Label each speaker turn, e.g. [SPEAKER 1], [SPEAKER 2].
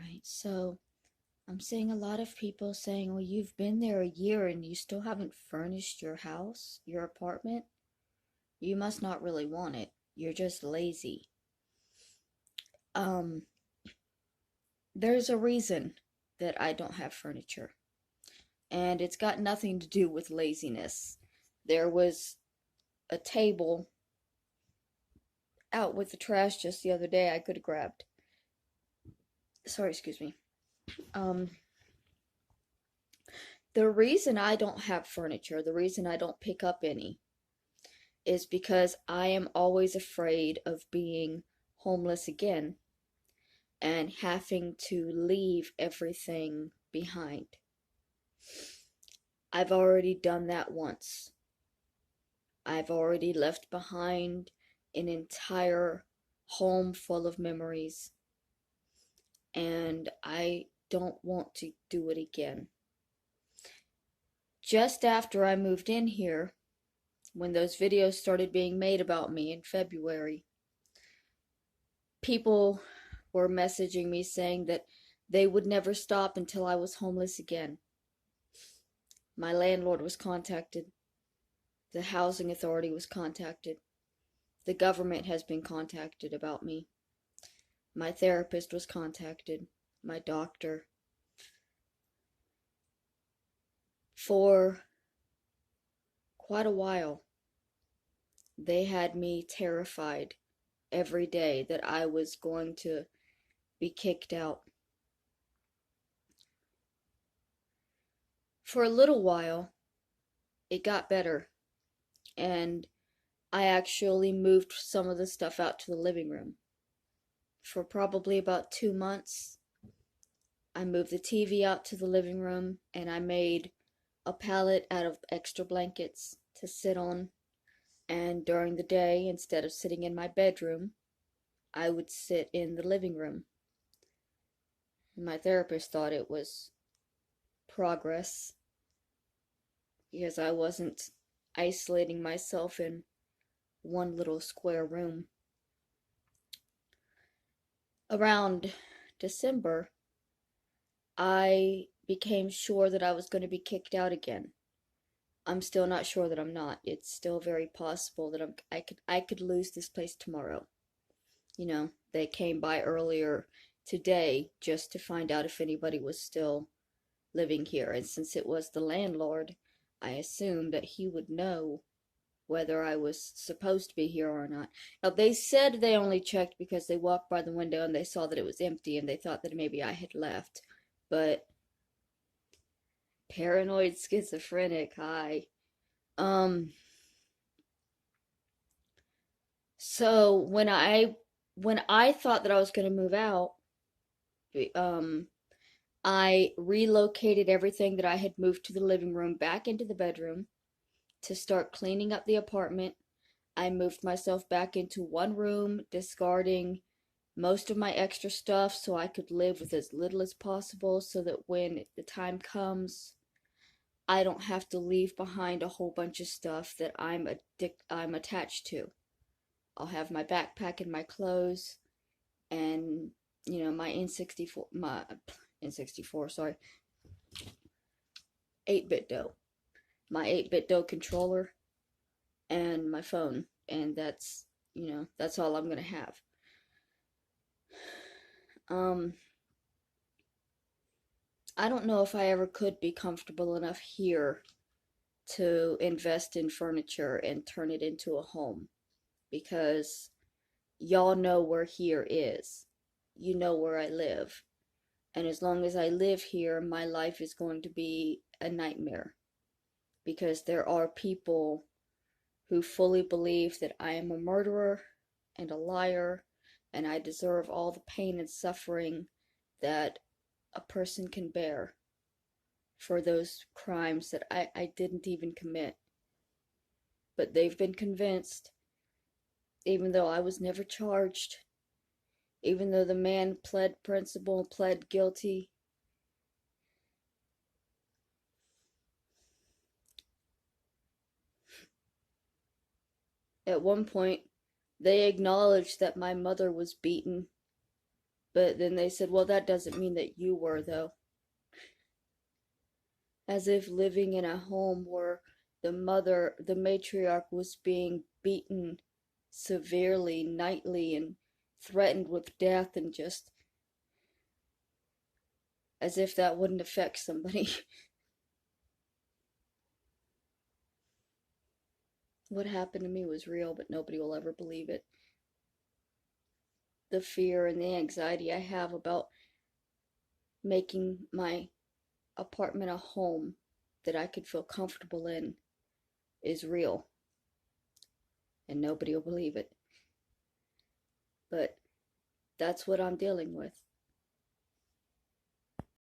[SPEAKER 1] Right. So I'm seeing a lot of people saying, well, you've been there a year and you still haven't furnished your house, your apartment. You must not really want it. You're just lazy. Um, there's a reason that I don't have furniture, and it's got nothing to do with laziness. There was a table out with the trash just the other day I could have grabbed. Sorry, excuse me. Um, the reason I don't have furniture, the reason I don't pick up any, is because I am always afraid of being homeless again and having to leave everything behind. I've already done that once. I've already left behind an entire home full of memories, and I don't want to do it again. Just after I moved in here, when those videos started being made about me in February, people were messaging me saying that they would never stop until I was homeless again. My landlord was contacted. The housing authority was contacted. The government has been contacted about me. My therapist was contacted. My doctor. For quite a while, they had me terrified every day that I was going to be kicked out. For a little while, it got better, and I actually moved some of the stuff out to the living room. For probably about 2 months, I moved the TV out to the living room, and I made a pallet out of extra blankets to sit on. And during the day, instead of sitting in my bedroom, I would sit in the living room. My therapist thought it was progress because I wasn't isolating myself in one little square room. Around December, I became sure that I was going to be kicked out again. I'm still not sure that I'm not. It's still very possible that I could lose this place tomorrow. They came by earlier today just to find out if anybody was still living here. And since it was the landlord, I assumed that he would know whether I was supposed to be here or not. Now, they said they only checked because they walked by the window and they saw that it was empty and they thought that maybe I had left. But paranoid schizophrenic, hi. Um, so when I thought that I was gonna move out, um, I relocated everything that I had moved to the living room back into the bedroom to start cleaning up the apartment. I moved myself back into one room, discarding most of my extra stuff so I could live with as little as possible so that when the time comes, I don't have to leave behind a whole bunch of stuff that I'm attached to. I'll have my backpack and my clothes and my N64, sorry, 8-bit dough. My 8-bit dough controller and my phone, and that's all I'm going to have. Um I don't know if I ever could be comfortable enough here to invest in furniture and turn it into a home because y'all know where here is. You know where I live. And as long as I live here, my life is going to be a nightmare because there are people who fully believe that I am a murderer and a liar and I deserve all the pain and suffering that a person can bear for those crimes that I didn't even commit. But they've been convinced, even though I was never charged, even though the man pled principle, pled guilty. At one point, they acknowledged that my mother was beaten But then they said, well, that doesn't mean that you were, though. As if living in a home where the matriarch, was being beaten severely nightly and threatened with death, and just as if that wouldn't affect somebody. What happened to me was real, but nobody will ever believe it. The fear and the anxiety I have about making my apartment a home that I could feel comfortable in is real, and nobody will believe it. But that's what I'm dealing with.